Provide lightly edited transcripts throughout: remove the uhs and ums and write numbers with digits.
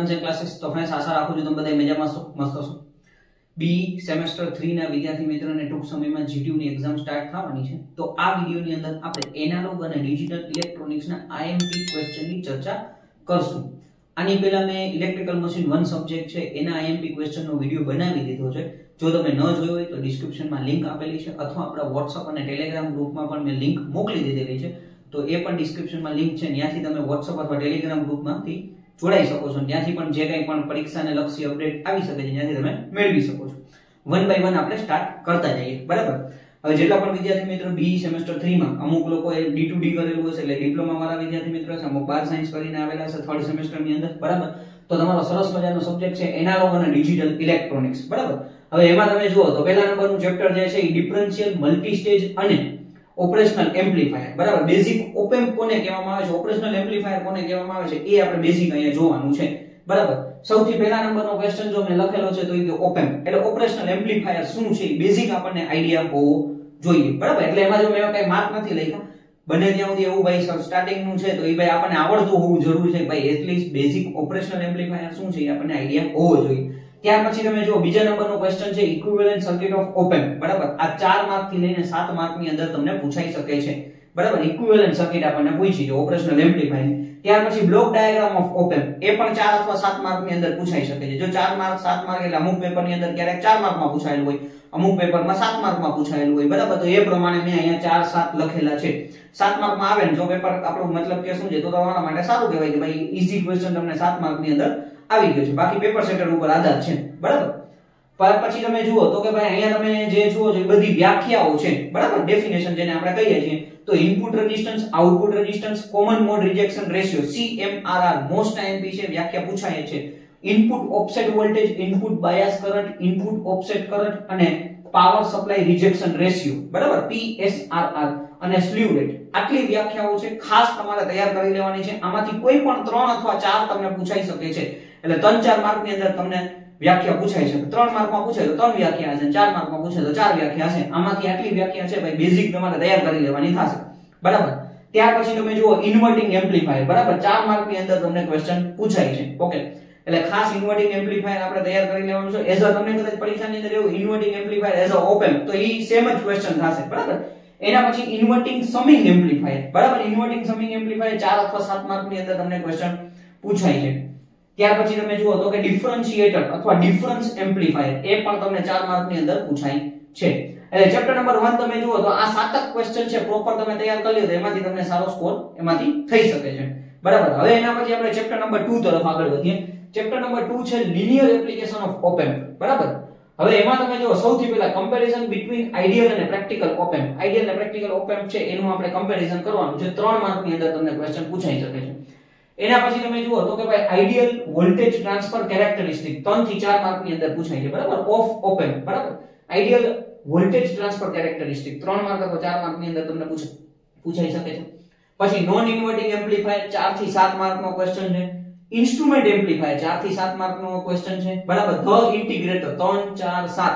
Advance classes. તો friends આશા રાખું છું તમે બધા મજામાં છો, મસ્ત છો. બી સેમેસ્ટર 3 ના વિદ્યાર્થી મિત્રોને ટૂંક સમયમાં જીટીયુ ની એક્ઝામ સ્ટાર્ટ થવાની છે. તો આ વિડિયોની અંદર આપણે એનાલોગ અને ડિજિટલ ઇલેક્ટ્રોનિક્સના આઈએમપી ક્વેશ્ચનની ચર્ચા કરશું. આની પહેલા મેં ઇલેક્ટ્રિકલ મશીન 1 સબ્જેક્ટ છે એના આઈએમપી ક્વેશ્ચનનો વિડિયો બનાવી દીધો છે. જો તમે ન જોયો હોય તો ડિસ્ક્રિપ્શનમાં લિંક આપેલી છે, અથવા આપણા WhatsApp અને Telegram ગ્રુપમાં પણ મેં લિંક મોકલી દીધેલી છે. તો એ પણ ડિસ્ક્રિપ્શનમાં લિંક છે, ત્યાંથી તમે WhatsApp અથવા Telegram ગ્રુપમાંથી જોડાઈ શકો છો. ત્યાંથી પણ જે કંઈ પણ પરીક્ષાને લક્ષી અપડેટ આવી શકે છે ત્યાંથી તમે મેળવી શકો છો. વન બાય વન આપણે સ્ટાર્ટ કરતા જઈએ, બરાબર. હવે જેટલા પણ વિદ્યાર્થી મિત્રો બી સેમેસ્ટર 3 માં અમુક લોકોએ D2D કરેલું હશે, એટલે ડિપ્લોમા વાળા વિદ્યાર્થી મિત્રો છે, અમુક 12 સાયન્સ કરીને આવેલા છે થર્ડ સેમેસ્ટરની અંદર, બરાબર. તો તમારો સરસ મજાનો સબ્જેક્ટ છે એનાલોગ અને ડિજિટલ ઇલેક્ટ્રોનિક્સ, બરાબર. હવે એમાં તમે જુઓ તો પહેલા નંબરનું ચેપ્ટર જે છે એ ડિફરન્શિયલ, મલ્ટી સ્ટેજ અને ઓપરેશનલ એમ્પ્લીફાયર, બરાબર. બેઝિક ઓપ એમ્પ કોને કહેવામાં આવે છે, ઓપરેશનલ એમ્પ્લીફાયર કોને કહેવામાં આવે છે, એ આપણે બેઝિક અહીંયા જોવાનું છે, બરાબર. સૌથી પહેલા નંબરનો ક્વેશ્ચન જો મેં લખેલો છે તો એ ઓપ એમ્પ એટલે ઓપરેશનલ એમ્પ્લીફાયર શું છે, એ બેઝિક આપણને આઈડિયા હોવો જોઈએ, બરાબર. એટલે એમાં જો મેં કઈ માર્ક નથી લખ્યા, બને ત્યાં સુધી એવું ભાઈ સ્ટાર્ટિંગ નું છે તો એ ભાઈ આપણને આવડતું હોવું જરૂરી છે ભાઈ. એટલીસ્ટ બેઝિક ઓપરેશનલ એમ્પ્લીફાયર શું છે એ આપણને આઈડિયા હોવો જોઈએ. ત્યાર પછી તમે જો બીજા નંબરનો ક્વેશ્ચન છે equivalent circuit of op amp, બરાબર. આ 4 માર્ક થી લઈને 7 માર્ક ની અંદર તમને પૂછાઈ શકે છે, બરાબર. ઇક્વિવેલન્ટ સર્કિટ આપણને પૂછી છે ઓપરેશનલ એમ્પ્લીફાયર. ત્યાર પછી block diagram of op amp, એ પણ 4 અથવા 7 માર્ક ની અંદર પૂછાઈ શકે છે. જો 4 માર્ક 7 માર્ક એટલે અમુક પેપર ની અંદર ક્યારેક 4 માર્ક માં પૂછાયેલું હોય, અમુક પેપરમાં 7 માર્ક માં પૂછાયેલું હોય, બરાબર. તો એ પ્રમાણે મેં અહીંયા 4 7 લખેલા છે. 7 માર્ક માં આવે ને જો પેપર આપણો મતલબ કે શું છે તો તમારા માટે સારું કહેવાય કે ભાઈ ઈઝી ક્વેશ્ચન તમને 7 માર્ક ની અંદર આવી ગયો છે. બાકી પેપર સેટર ઉપર આધાર છે, બરાબર. પછી તમે જુઓ તો કે ભાઈ અહીંયા તમે જે જુઓ છો એ બધી વ્યાખ્યાઓ છે, બરાબર. ડેફિનેશન જેને આપણે કહીએ છીએ તો input resistance, output resistance, common mode rejection ratio CMRR most IMP છે, વ્યાખ્યા પૂછાય છે. Input offset voltage, input bias current, input offset current અને પાવર સપ્લાય રિજેક્શન રેશિયો, બરાબર. PSRR અને સ્લીવ રેટ. આટલી વ્યાખ્યાઓ છે, ખાસ તમારે તૈયાર કરી લેવાની છે. આમાંથી કોઈ પણ 3 અથવા 4 તમને પૂછાઈ શકે છે. એટલે 3-4 માર્ક ની અંદર તમને વ્યાખ્યા પૂછાય છે. 3 માર્કમાં પૂછાય તો 3 વ્યાખ્યા હશે, 4 માર્કમાં પૂછાય તો 4 વ્યાખ્યા હશે. આમાંથી આટલી વ્યાખ્યા છે ભાઈ બેઝિક તમારે તૈયાર કરી લેવાની થશે, બરાબર. ત્યાર પછી તમે જુઓ ઇન્વર્ટિંગ એમ્પ્લીફાયર, બરાબર. 4 માર્ક ની અંદર તમને ક્વેશ્ચન પૂછાય છે, ઓકે. એટલે ખાસ ઇન્વર્ટિંગ એમ્પ્લીફાયર આપણે તૈયાર કરી લેવાનું છે. એઝ અ તમને કદાચ પરીક્ષાની અંદર એવું inverting amplifier as a op amp તો ઈ સેમ જ ક્વેશ્ચન થશે, બરાબર. એના પછી ઇન્વર્ટિંગ સમિંગ એમ્પ્લીફાયર, બરાબર. ઇન્વર્ટિંગ સમિંગ એમ્પ્લીફાયર 4 અથવા 7 માર્ક ની અંદર તમને ક્વેશ્ચન પૂછાય છે. ત્યાર પછી તમે જુઓ તો કે ડિફરન્શિએટર અથવા ડિફરન્સ એમ્પ્લીફાયર, એ પણ તમને 4 માર્ક ની અંદર પૂછાય છે. એટલે ચેપ્ટર નંબર 1 તમે જુઓ તો આ 7 ક્વેશ્ચન છે પ્રોપર તમે તૈયાર કરી લ્યો તો એમાંથી તમને સારો સ્કોર એમાંથી થઈ શકે છે, બરાબર. હવે એના પછી આપણે ચેપ્ટર નંબર 2 તરફ આગળ વધીએ. ચેપ્ટર નંબર 2 છે linear application of op amp, બરાબર. હવે એમાં તમે જો સૌથી પહેલા કમ્પેરિઝન બિટવીન આઇડિયલ અને પ્રેક્ટિકલ ઓપ એમ્પ. આઇડિયલ અને પ્રેક્ટિકલ ઓપ એમ્પ છે એનું આપણે કમ્પેરિઝન કરવાનું છે. 3 માર્ક ની અંદર તમને ક્વેશ્ચન પૂછાઈ શકે છે. એના પછી તમે જુઓ તો કે ભાઈ આઇડિયલ વોલ્ટેજ ટ્રાન્સફર કેરેક્ટરિસ્ટિક 3 થી 4 માર્ક ની અંદર પૂછાય છે, બરાબર. ઓફ ઓપ એમ્પ, બરાબર. Ideal voltage transfer characteristic 3 mark અથવા 4 માર્ક ની અંદર તમને પૂછાઈ શકે છે. પછી નોન ઇન્વર્ટિંગ એમ્પ્લીફાયર 4 થી 7 માર્ક નો ક્વેશ્ચન છે. ઇન્સ્ટ્રુમેન્ટ એમ્પ્લીફાયર 4 થી 7 માર્ક નો ક્વેશ્ચન છે, બરાબર. ધ ઇન્ટિગ્રેટર 3 4 7,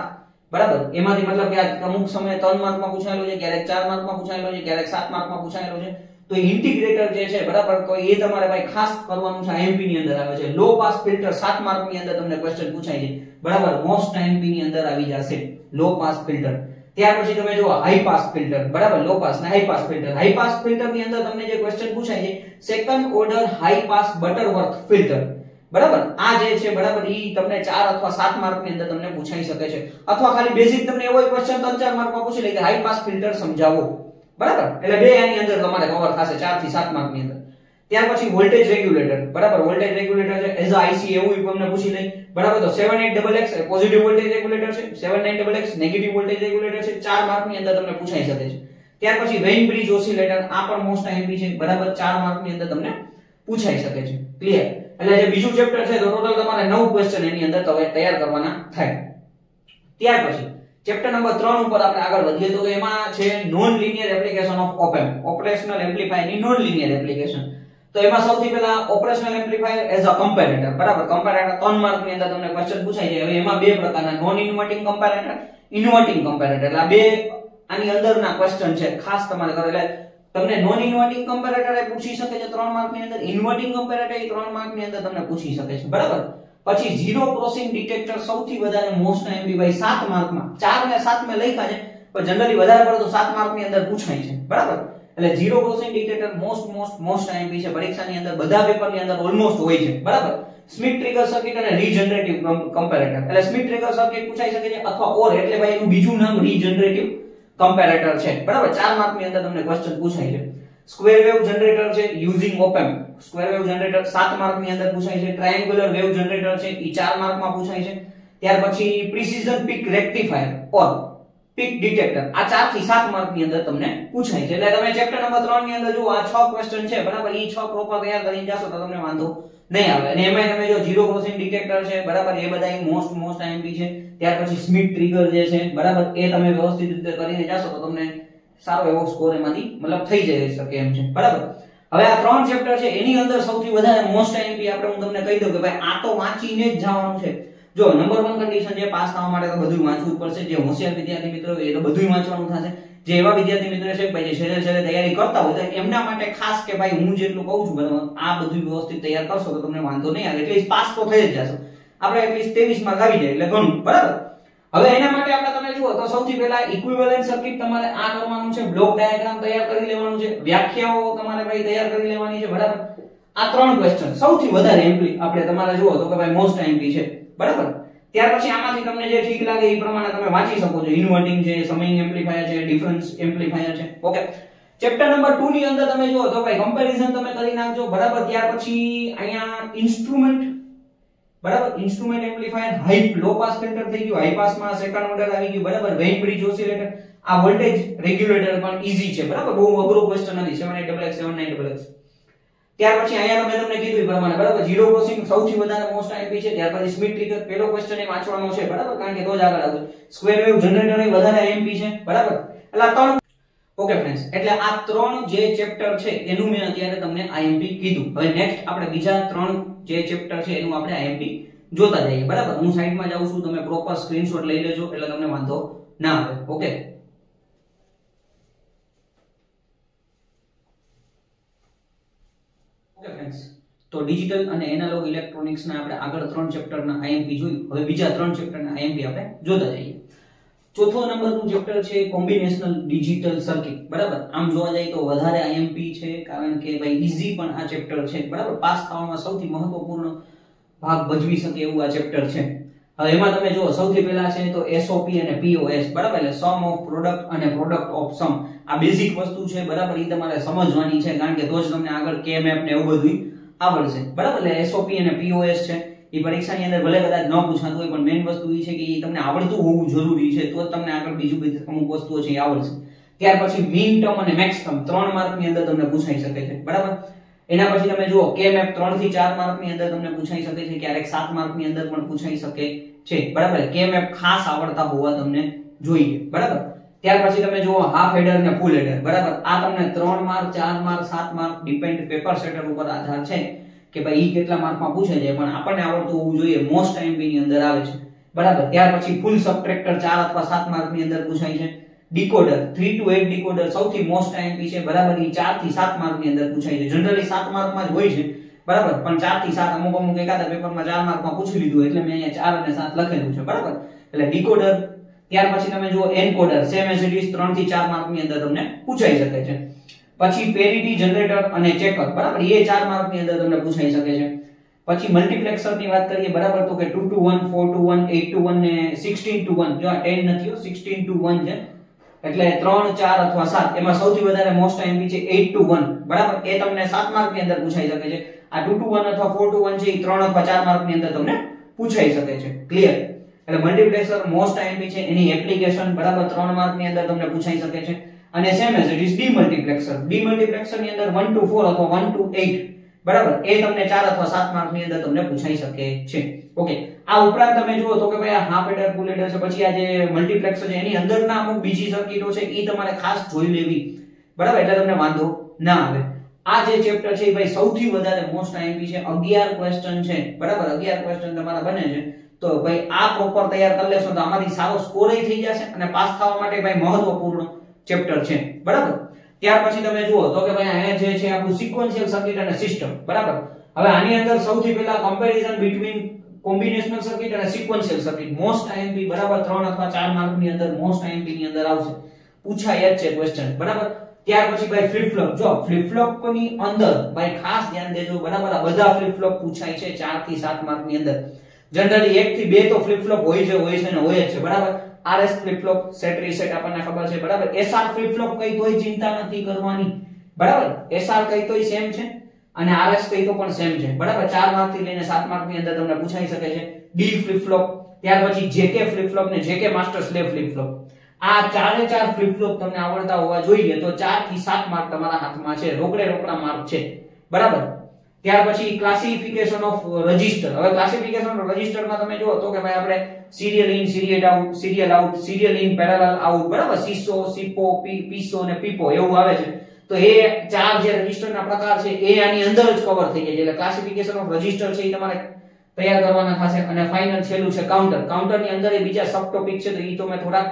બરાબર. એમાંથી મતલબ કે અમુક સમયે 3 માર્ક માં પૂછાયેલો છે, ક્યારેક 4 માર્ક માં પૂછાયેલો છે, ક્યારેક 7 માર્ક માં પૂછાયેલો છે. તો ઇન્ટિગ્રેટર જે છે, બરાબર, તો એ તમારે ભાઈ ખાસ કરવાનું છે. આઈએમપી ની અંદર આવે છે. લો પાસ ફિલ્ટર 7 માર્ક ની અંદર તમને ક્વેશ્ચન પૂછાય છે, બરાબર. મોસ્ટ આઈએમપી ની અંદર આવી જશે લો પાસ ફિલ્ટર. ત્યાર પછી તમે જુઓ હાઈ પાસ ફિલ્ટર, બરાબર. લો પાસ ને high pass filter. High pass filter ની અંદર તમને જે ક્વેશ્ચન પૂછાય છે second order high pass Butterworth filter, બરાબર. આ જે છે, બરાબર, ઈ તમને 4 અથવા 7 માર્ક ની અંદર તમને પૂછાઈ શકે છે. અથવા ખાલી બેઝિક તમને એવો ક્વેશ્ચન 3-4 માર્ક માં પૂછી લે કે હાઈ પાસ ફિલ્ટર સમજાવો, બરાબર. એટલે બે આની અંદર તમારે કવર થશે 4 થી 7 માર્ક ની અંદર. ત્યાર પછી વોલ્ટેજ રેગ્યુલેટર, બરાબર. વોલ્ટેજ રેગ્યુલેટર છે એઝ અ આઈસી એવું તમને પૂછી લે, બરાબર. તો 78XX એ પોઝિટિવ વોલ્ટેજ રેગ્યુલેટર છે, 79XX નેગેટિવ વોલ્ટેજ રેગ્યુલેટર છે. 4 માર્ક ની અંદર તમને પૂછાઈ શકે છે. ત્યાર પછી વેઇન બ્રિજ ઓસિલેટર, આ પણ મોસ્ટ આઈએમપી છે, બરાબર. 4 માર્ક ની અંદર તમને પૂછાઈ શકે છે, ક્લિયર. એટલે જે બીજું ચેપ્ટર છે તો ટોટલ તમારે 9 ક્વેશ્ચન એની અંદર તૈયાર કરવાના થાય. ત્યાર પછી ચેપ્ટર નંબર 3 ઉપર આપણે આગળ વધીએ તો એમાં છે non linear application of op amp, operational amplifier ની નોન લિનિયર એપ્લિકેશન. તો એમાં સૌથી પહેલા operational amplifier as a comparator, બરાબર. કમ્પેરેટર 3 માર્ક ની અંદર તમને ક્વેશ્ચન પૂછાય છે. હવે એમાં બે પ્રકારના non inverting comparator, inverting comparator. એટલે આ બે આની અંદરના ક્વેશ્ચન છે ખાસ તમારે કરે. એટલે તમને નોન ઇન્વર્ટિંગ કમ્પેરેટર એ પૂછી શકે છે 3 માર્ક ની અંદર, ઇન્વર્ટિંગ કમ્પેરેટર એ 3 માર્ક ની અંદર તમને પૂછી શકે છે, બરાબર. પછી ઝીરો ક્રોસિંગ ડિટેક્ટર સૌથી વધારે મોસ્ટ આઈએમપી ભાઈ 7 માર્ક માં, 4 ને 7 મેં લખ્યા છે પણ જનરલી વધારે પડતો 7 માર્ક ની અંદર પૂછાય છે, બરાબર. એટલે zero crossing detector most IMP છે પરીક્ષાની અંદર, બધા પેપર ની અંદર ઓલમોસ્ટ હોય છે, બરાબર. સ્મિથ ટ્રિગર સર્કિટ અને રીજનરેટિવ કમ્પેરેટર, એટલે સ્મિથ ટ્રિગર સર્કિટ પૂછાઈ શકે છે અથવા ઓર એટલે ભાઈ એનું બીજું નામ રીજનરેટિવ કમ્પેરેટર છે, બરાબર. 4 માર્ક ની અંદર તમને ક્વેશ્ચન પૂછાય છે. સ્ક્વેર વેવ જનરેટર છે using op amp, square wave generator 7 mark ની અંદર પૂછાય છે. ટ્રાયેંગ્યુલર વેવ જનરેટર છે ઈ 4 માર્ક માં પૂછાય છે. ત્યાર પછી પ્રિસિઝન પીક રેક્ટિફાયર ઓર પીક ડિટેક્ટર, આ 4 થી 7 માર્ક ની અંદર તમને પૂછાય છે. એટલે તમે ચેપ્ટર નંબર 3 ની અંદર જો આ 6 ક્વેશ્ચન છે, બરાબર, ઈ 6 પ્રોપર તૈયાર કરીને જાશો તો તમને વાંધો નહીં આવે. અને એમાં તમે જો ઝીરો ક્રોસિંગ ડિટેક્ટર છે, બરાબર, એ બધા મોસ્ટ આઈએમપી છે. ત્યાર પછી સ્મિથ ટ્રિગર જે છે, બરાબર, એ તમે વ્યવસ્થિત રીતે કરીને જાશો તો તમને સારો એવો સ્કોર એમાંથી મતલબ થઈ જાય શકે એમ છે, બરાબર. હવે આ 3 ચેપ્ટર છે એની અંદર સૌથી વધારે મોસ્ટ આઈએમપી આપણે હું તમને કહી દઉં કે ભાઈ આ તો વાંચીને જ જવાનું છે. જો નંબર 1 કન્ડિશન છે પાસ થવા માટે તો બધું વાંચવું પડશે. જે હોશિયાર વિદ્યાર્થી મિત્રો એ તો બધું વાંચવાનું થશે. જે એવા વિદ્યાર્થી મિત્રો છે ભાઈ જે છેલ્લે તૈયારી કરતા હોય તો એમના માટે ખાસ કે ભાઈ હું જેટલું કહું છું બરાબર આ બધું વ્યવસ્થિત તૈયાર કરશો તો તમને વાંધો નહીં આવે, એટલે પાસ તો થઈ જ જશો. આપણે એટલીસ્ટ 23 માર્ક આવી જાય એટલે ઘણું, બરાબર. હવે એના માટે આપણે તમે જુઓ તો સૌથી પહેલા ઇક્વિવેલન્ટ સર્કિટ તમારે આ કરવાનું છે, બ્લોક ડાયાગ્રામ તૈયાર કરી લેવાનું છે, વ્યાખ્યાઓ તમારે ભાઈ તૈયાર કરી લેવાની છે, બરાબર. આ 3 ક્વેશ્ચન સૌથી વધારે એમ્પલી આપણે તમારે જુઓ તો કે ભાઈ મોસ્ટ આઈએમપી છે, બરાબર. ત્યાર પછી આમાંથી તમને જે ઠીક લાગે એ પ્રમાણે તમે વાંચી શકો છો. ઇન્વર્ટિંગ છે, સમિંગ એમ્પ્લીફાયર છે, ડિફરન્સ એમ્પ્લીફાયર છે, ઓકે. ચેપ્ટર નંબર 2 ની અંદર તમે જુઓ તો ભાઈ કમ્પેરીઝન તમે કરી નાખજો, બરાબર. ત્યાર પછી અહીંયા ઇન્સ્ટ્રુમેન્ટ, બરાબર, instrument amplifier, high low pass filter થઈ ગયું, હાઈ પાસ માં સેકન્ડ ઓર્ડર આવી ગયું, બરાબર. વેઇન બ્રિજ ઓસિલેટર, આ વોલ્ટેજ રેગ્યુલેટર પણ ઈઝી છે, બરાબર, બહુ અઘરો ક્વેશ્ચન નથી. 78xx 79xx. ત્યાર પછી અહીંયા મેં તમને કીધું એ પ્રમાણે, બરાબર, ઝીરો ક્રોસિંગ સૌથી વધારે મોસ્ટ આઈએમપી છે. ત્યાર પછી સ્મિથ ટ્રિગર પેલો ક્વેશ્ચન એ વાંચવાનો છે, બરાબર, કારણ કે તો જ આગળ આવશે. સ્ક્વેર વેવ જનરેટર એ વધારે આઈએમપી છે, બરાબર. એટલે આ 3, ઓકે ફ્રેન્ડ્સ, એટલે આ 3 જે ચેપ્ટર છે એનું મેં અત્યારે તમને આઈએમપી કીધું. હવે નેક્સ્ટ આપણે બીજા 3 જે ચેપ્ટર છે એનું આપણે આઈએમપી જોતા જઈએ, બરાબર. હું સાઈડમાં જાઉં છું, તમે પ્રોપર સ્ક્રીનશોટ લઈ લેજો એટલે તમને વાંધો ના આવે, ઓકે. ઓકે ફ્રેન્ડ્સ, તો ડિજિટલ અને એનાલોગ ઇલેક્ટ્રોનિક્સ ના આપણે આગળ 3 ચેપ્ટર ના આઈએમપી જોયું. હવે બીજા 3 ચેપ્ટર ના આઈએમપી આપણે જોતા જઈએ. ચોથો નંબરનું ચેપ્ટર છે કોમ્બિનેશનલ ડિજિટલ સર્કિટ, બરાબર. આમ જોવા જઈએ તો વધારે આઈએમપી છે કારણ કે ભાઈ ઈઝી પણ આ ચેપ્ટર છે, બરાબર. પાસ થવામાં સૌથી મહત્વપૂર્ણ ભાગ ભજવી શકે એવું આ ચેપ્ટર છે. હવે એમાં તમે જો સૌથી પહેલા છે તો એસઓપી અને પીઓએસ, બરાબર, એટલે સમ ઓફ પ્રોડક્ટ અને પ્રોડક્ટ ઓફ સમ. આ બેઝિક વસ્તુ છે, બરાબર, એ તમારે સમજવાની છે કારણ કે તો જ તમને આગળ કે મેપ ને એવું બધું આવડશે, બરાબર. એટલે એસઓપી અને પીઓએસ છે એ પરીક્ષાની અંદર ભલે કદાચ ન પૂછાતું હોય પણ મેઈન વસ્તુ એ છે કે એ તમને આવડતું હોવું જરૂરી છે, તો જ તમને આગળ બીજું બધી અમુક વસ્તુઓ છે એ આવડશે. ત્યાર પછી મીન ટર્મ અને મેક્સ ટર્મ 3 માર્ક ની અંદર તમને પૂછાઈ શકે છે, બરાબર. એના પછી તમે જુઓ કે મેપ 3 થી 4 માર્ક ની અંદર તમને પૂછાઈ શકે છે, ક્યારેક 7 માર્ક ની અંદર પણ પૂછાઈ શકે છે, બરાબર. કે મેપ ખાસ આવડતા હોવા તમને જોઈએ, બરાબર. ત્યાર પછી તમે જુઓ હાફ હેડર અને ફૂલ હેડર, બરાબર. આ તમને 3 mark 4 mark 7 mark depend paper setter ઉપર આધાર છે કે ભાઈ ઈ કેટલા માર્કમાં પૂછાય છે, પણ આપણને આવડતું હોવું જોઈએ. મોસ્ટ આઈએમપી ની અંદર આવે છે, બરાબર. ત્યાર પછી ફૂલ સબટ્રેક્ટર 4 અથવા 7 માર્ક ની અંદર પૂછાય છે. ડીકોડર 3 to 8 ડીકોડર સૌથી મોસ્ટ આઈએમપી છે, બરાબર. ઈ 4 થી 7 માર્ક ની અંદર પૂછાય છે. જનરલી 7 માર્કમાં જ હોય છે, બરાબર, પણ 4 થી 7 અમુક એકાદા પેપરમાં 4 માર્કમાં પૂછી લીધું એટલે મેં અહીંયા 4 અને 7 લખેલું છે, બરાબર. એટલે ડીકોડર. ત્યાર પછી તમે જુઓ encoder, same as it is 3 થી 4 માર્ક ની અંદર તમને પૂછાઈ શકે છે. પછી પેરિટી જનરેટર અને ચેકર, બરાબર, એ 4 માર્ક ની અંદર તમને પૂછાઈ શકે છે. પછી મલ્ટીપ્લેક્સર ની વાત કરીએ, બરાબર, તો કે 2 to 1 4 to 1 8 to 1 ને 16 to 1. જો આ 10 નથી, 16 to 1 છે, એટલે 3 4 અથવા 7. એમાં સૌથી વધારે મોસ્ટ આઈએમપી છે 8 to 1, બરાબર. એ તમને 7 માર્ક ની અંદર પૂછાઈ શકે છે. આ 2 to 1 અથવા 4 to 1 છે એ 3 અથવા 4 માર્ક ની અંદર તમને પૂછાઈ શકે છે, ક્લિયર. એટલે મલ્ટીપ્લેક્સર મોસ્ટ આઈએમપી છે, એની એપ્લિકેશન, બરાબર, 3 માર્ક ની અંદર તમને પૂછાઈ શકે છે. અને સેમ એઝ ઇટ ઇઝ ડીમલ્ટીપ્લેક્સર. ડીમલ્ટીપ્લેક્સર ની અંદર 1 to 4 અથવા 1 to 8, બરાબર, એ તમને 4 અથવા 7 માર્ક ની અંદર તમને પૂછાઈ શકે છે, ઓકે. આ ઉપરાંત તમે જુઓ તો કે ભાઈ આ હાફ હેડર ફૂલ હેડર છે, પછી આ જે મલ્ટીપ્લેક્સર છે એની અંદરના અમુક બીજી સર્કિટો છે એ તમારે ખાસ જોઈ લેવી, બરાબર, એટલે તમને વાંધો ના આવે. આ જે ચેપ્ટર છે ભાઈ સૌથી વધારે મોસ્ટ આઈએમપી છે. 11 ક્વેશ્ચન છે, બરાબર. 11 ક્વેશ્ચન તમારા બને છે તો ભાઈ આ પ્રોપર તૈયાર કરી લેશો તો આમાંથી સારો સ્કોર થઈ જશે અને પાસ થવા માટે ભાઈ મહત્વપૂર્ણ ચેપ્ટર છે, બરાબર. ત્યાર પછી તમે જુઓ તો કે ભાઈ અહીંયા જે છે આપણું સિક્વન્શિયલ સર્કિટ અને સિસ્ટમ, બરાબર. હવે આની અંદર સૌથી પહેલા કમ્પેરિઝન બિટવીન કોમ્બિનેશનલ સર્કિટ અને સિક્વન્શિયલ સર્કિટ, મોસ્ટ આઈએમપી, બરાબર. 3 અથવા 4 માર્ક ની અંદર મોસ્ટ આઈએમપી ની અંદર આવશે, પૂછાય જ છે ક્વેશ્ચન, બરાબર. ત્યાર પછી ભાઈ ફ્લિપ ફ્લોપ, જો ફ્લિપ ફ્લોપ ની અંદર ભાઈ ખાસ ધ્યાન દેજો, બરાબર. આ બધા ફ્લિપ ફ્લોપ પૂછાય છે 4 થી 7 માર્ક ની અંદર. જનરલી 1 થી 2 તો ફ્લિપ ફ્લોપ હોય છે ને હોય જ છે, બરાબર. RS flip flop, set reset આપણને ખબર છે, બરાબર. SR ફ્લિપ ફ્લોપ કઈ તોય ચિંતા નથી કરવાની, બરાબર. SR કઈ તોય સેમ છે અને RS કઈ તો પણ સેમ છે, બરાબર. 4 માર્ક થી લઈને 7 માર્ક ની અંદર તમને પૂછાઈ શકે છે. D ફ્લિપ ફ્લોપ, ત્યાર પછી JK ફ્લિપ ફ્લોપ ને JK master slave flip flop. આ ચારે ચાર ફ્લિપ ફ્લોપ તમને આવડતા હોવા જોઈએ, તો 4 થી 7 માર્ક તમારા હાથમાં છે, રોકડા માર્ક છે, બરાબર. ત્યાર પછી ક્લાસિફિકેશન ઓફ રજિસ્ટર. હવે ક્લાસિફિકેશન ઓફ રજિસ્ટર માં તમે જુઓ તો કે ભાઈ આપણે serial in, serial out, serial in, parallel out, બરાબર. સીસો, સીપો, પીસો અને પીપો એવું આવે છે. તો એ ચાર જે રજિસ્ટરના પ્રકાર છે એ આની અંદર જ કવર થઈ જાય છે. એટલે ક્લાસિફિકેશન ઓફ રજિસ્ટર છે એ તમારે તૈયાર કરવાના થશે. અને ફાઇનલ છેલ્લું છે કાઉન્ટર. કાઉન્ટર ની અંદર એ બીજા સબ ટોપિક છે, તો એ તો મેં થોડાક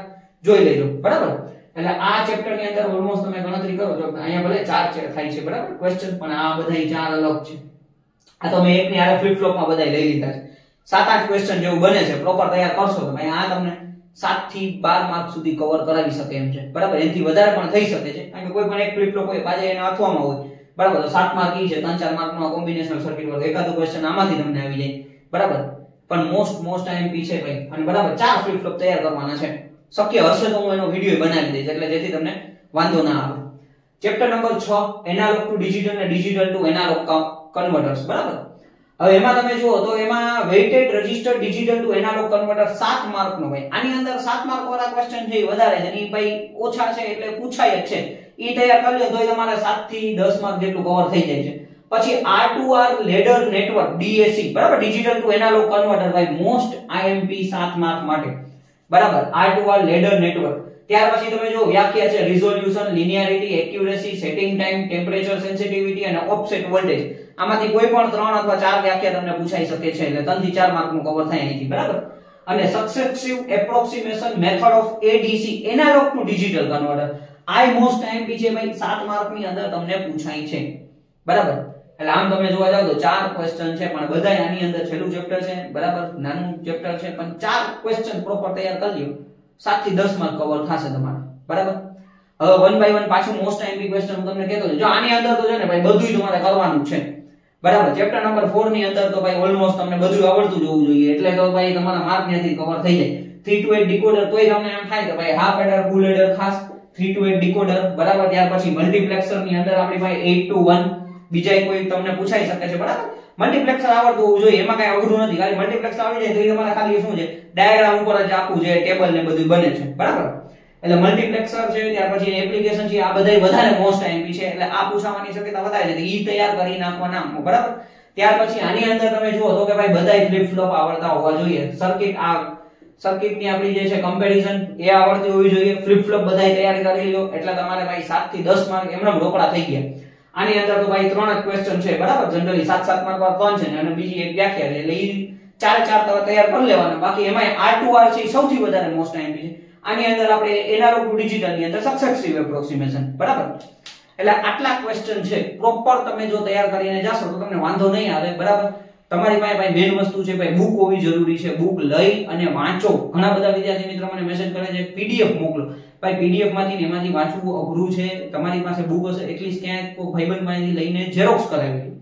જોઈ લેજો, બરાબર. એટલે આ ચેપ્ટર ની અંદર ઓલમોસ્ટ તમે ગણતરી કરો છો, અહીંયા ભલે 4 થાય છે, બરાબર, ક્વેશ્ચન, પણ આ બધાય 4 અલગ છે. આ તો મેં એકની આરે ફ્લિપ ફ્લોપ માં બધાય લઈ લીધા છે. 7-8 ક્વેશ્ચન જેવું બને છે, પ્રોપર તૈયાર કરશો તો ભાઈ આ તમને 7 થી 12 માર્ક સુધી કવર કરાવી શકે એમ છે, બરાબર. એનાથી વધારે પણ થઈ શકે છે, કારણ કે કોઈ પણ એક ફ્લિપ ફ્લોપ હોય પાછા એને અથવામાં હોય, બરાબર. તો 7 માર્ક ઈ છે, 3-4 માર્ક નો કોમ્બિનેશનલ સર્કિટ વર્ક, એકાદો ક્વેશ્ચન આમાંથી તમને આવી જાય, બરાબર. પણ મોસ્ટ આઈએમપી છે ભાઈ, અને બરાબર 4 ફ્લિપ ફ્લોપ તૈયાર કરવાના છે. શક્ય હશે તો હું એનો વિડિયો બનાવી દઈશ, એટલે જેથી તમને વાંધો ના આવે. Chapter number 6, analogue to digital અને ડિજિટલ ટુ એનાલોગ કન્વર્ટર્સ, બરાબર. હવે એમાં તમે જુઓ તો એમાં weighted register digital to analogue converter 7 mark નો ભાઈ. આની અંદર 7 માર્ક વાળા ક્વેશ્ચન છે એ વધારે છે, અને ભાઈ ઓછા છે એટલે પૂછાય જ છે. ઈ તૈયાર કરી લો તોય તમારે 7 થી 10 માર્ક જેટલું કવર થઈ જાય છે. પછી R2R લેડર નેટવર્ક, DAC, બરાબર, ડિજિટલ ટુ એનાલોગ કન્વર્ટર ભાઈ મોસ્ટ આઈએમપી 7 માર્ક માટે, બરાબર. R2R ladder network. ત્યાર પછી તમે જો વ્યાખ્યા છે resolution, linearity, accuracy, setting time, temperature sensitivity અને ઓફસેટ વોલ્ટેજ. આમાંથી કોઈ પણ 3 અથવા 4 વ્યાખ્યા તમને પૂછાઈ શકે છે, એટલે 3 થી 4 માર્ક નું કવર થાય અહીંથી, બરાબર. અને successive approximation method of ADC, analog to digital converter. આ મોસ્ટ આઈએમપી છે ભાઈ, 7 માર્ક ની અંદર તમને પૂછાય છે, બરાબર. એટલે આમ તમે જોવા જાવ તો 4 ક્વેશ્ચન છે, પણ બધાય આની અંદર છેલ્લું ચેપ્ટર છે, બરાબર, નાનું ચેપ્ટર છે, પણ 4 ક્વેશ્ચન પ્રોપર તૈયાર કરી લ્યો, 7 થી 10 માર્ક કવર થશે તમારે, બરાબર. હવે 1 બાય 1 પાછું મોસ્ટ આઈએમપી ક્વેશ્ચન હું તમને કહેતો છું. જો આની અંદર તો છે ને ભાઈ બધુંય તમારે કરવાનું છે, બરાબર. ચેપ્ટર નંબર 4 ની અંદર તો ભાઈ ઓલમોસ્ટ તમને બધું આવડતું જ હોવું જોઈએ, એટલે તો ભાઈ તમારા માર્ક ત્યાંથી કવર થઈ જાય. 3 to 8 ડીકોડર, તોય તમને એમ થાય કે ભાઈ હાફ એડર, ફૂલ એડર, ખાસ 3 to 8 ડીકોડર, બરાબર. ત્યાર પછી મલ્ટીપ્લેક્સર ની અંદર આપણી ભાઈ 8 to 1 બીજા કોઈ તમને પૂછાઈ શકે છે, બરાબર. મલ્ટીપ્લેક્સર આવડતું હોવું જોઈએ, એમાં કઈ અઘરું નથી. ખાલી મલ્ટીપ્લેક્સર આવી જાય તો એ તમારે ખાલી શું છે, ડાયાગ્રામ ઉપર જ આખું જે ટેબલ ને બધું બને છે, બરાબર. એટલે મલ્ટીપ્લેક્સર છે, ત્યાર પછી એપ્લિકેશન છે, આ બધાય વધારે મોસ્ટ આઈએમપી છે, એટલે આ પૂછવાની શક્યતા વધારે છે, ઈ તૈયાર કરી નાખવાના, બરાબર. ત્યાર પછી આની અંદર તમે જુઓ તો કે ભાઈ બધાય ફ્લિપ ફ્લોપ આવડતા હોવા જોઈએ. સર્કિટ ની આપણી જે છે કમ્પેરિઝન એ આવડતી હોવી જોઈએ. ફ્લિપ ફ્લોપ બધાય તૈયાર કરી લો, એટલે તમારે ભાઈ 7 થી 10 માર્ક એમનેમ રોકડા થઈ ગયા. આની અંદર તો ભાઈ 3 જ ક્વેશ્ચન છે, બરાબર. જનરલી 7-7 માર્ક વાળા 3 છે, અને બીજી એક વ્યાખ્યા છે, એટલે ઈ 4 તૈયાર કરી લેવાના. બાકી એમાં R2R છે સૌથી વધારે મોસ્ટ આઈએમપી છે. આની અંદર આપણે એનાલોગ ટુ ડિજિટલ ની અંદર સક્સેસિવ એપ્રોક્સિમેશન, બરાબર. એટલે આટલા ક્વેશ્ચન છે, પ્રોપર તમે જો તૈયાર કરીને જાશો તો તમને વાંધો નહીં આવે, બરાબર. તમારી પાસે ભાઈ મેઈન વસ્તુ છે ભાઈ બુક હોવી જરૂરી છે. બુક લઈ અને વાંચો. ઘણા બધા વિદ્યાર્થી મિત્રો મને મેસેજ કરે છે PDF મોકલો. ભાઈ PDF માંથી ને એમાંથી વાંચવું અઘરું છે. તમારી પાસે બુક હશે એટલીસ્ટ ક્યાંક કોઈ ભાઈબંધ પાસેથી લઈને ઝેરોક્સ કરાવી લો,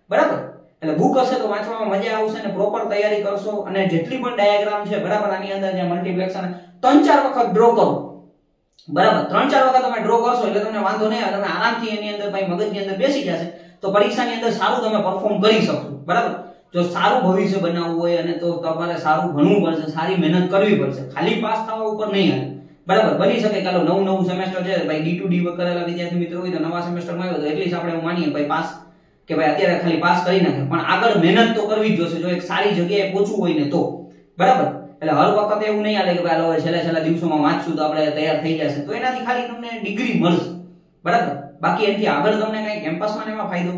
બરાબર. એટલે બુક હશે તો વાંચવામાં મજા આવશે, અને પ્રોપર તૈયારી કરશો. અને જેટલી પણ ડાયાગ્રામ છે, બરાબર, આની અંદર જે મલ્ટીપ્લેક્સર 3-4 વખત ડ્રો કરો, બરાબર. 3-4 વખત તમે ડ્રો કરશો એટલે તમને વાંધો નહીં આવે, તમે આરામથી એની અંદર ભાઈ મગજની અંદર બેસી જશે, તો પરીક્ષાની અંદર સારું તમે પરફોર્મ કરી શકશો, બરાબર. જો સારું ભવિષ્ય બનાવવું હોય અને તો તમારે સારું ભણવું પડશે, સારી મહેનત કરવી પડશે, ખાલી પાસ થવા ઉપર નહીં આવે, બરાબર. બની શકે કાલો નવું સેમેસ્ટર છે ભાઈ, D2D કરેલા વિદ્યાર્થી મિત્રો હોય તો નવા સેમેસ્ટરમાં આવ્યો તો એટલીસ્ટ આપણે હું માનીએ ભાઈ પાસ, કે ભાઈ અત્યારે ખાલી પાસ કરી નાખે, પણ આગળ મહેનત તો કરવી જ જોશે જો એક સારી જગ્યાએ પહોંચવું હોય ને તો, બરાબર. એટલે હર વખત એવું નહીં આવે કે ભાઈ હવે છેલ્લા દિવસોમાં વાંચશું તો આપણે તૈયાર થઈ જશે, તો એનાથી ખાલી તમને ડિગ્રી મળશે, બરાબર. બાકી એનાથી આગળ તમને કઈ કેમ્પસમાં એમાં ફાયદો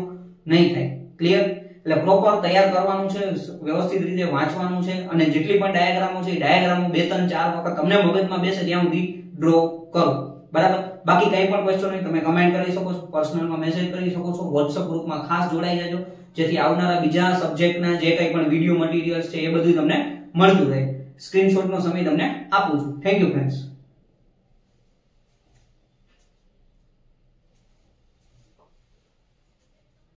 નહીં થાય. ક્લિયર? એટલે પ્રોપર તૈયાર કરવાનું છે, વ્યવસ્થિત રીતે વાંચવાનું છે, અને જેટલી પણ ડાયાગ્રામો છે એ ડાયાગ્રામો 2-3-4 વખત તમને મગજમાં બેસે ત્યાં સુધી ડ્રો કરો, બરાબર. બાકી કઈ પણ ક્વેશ્ચન હોય તમે કમેન્ટ કરી શકો છો, પર્સનલમાં મેસેજ કરી શકો છો, WhatsApp ગ્રુપમાં ખાસ જોડાઈ જજો જેથી આવનારા બીજા સબ્જેક્ટના જે કંઈ પણ વિડિયો મટીરીયલ્સ છે એ બધું તમને મળતું રહે. સ્ક્રીનશોટનો સમય તમને આપું છું. Thank you friends.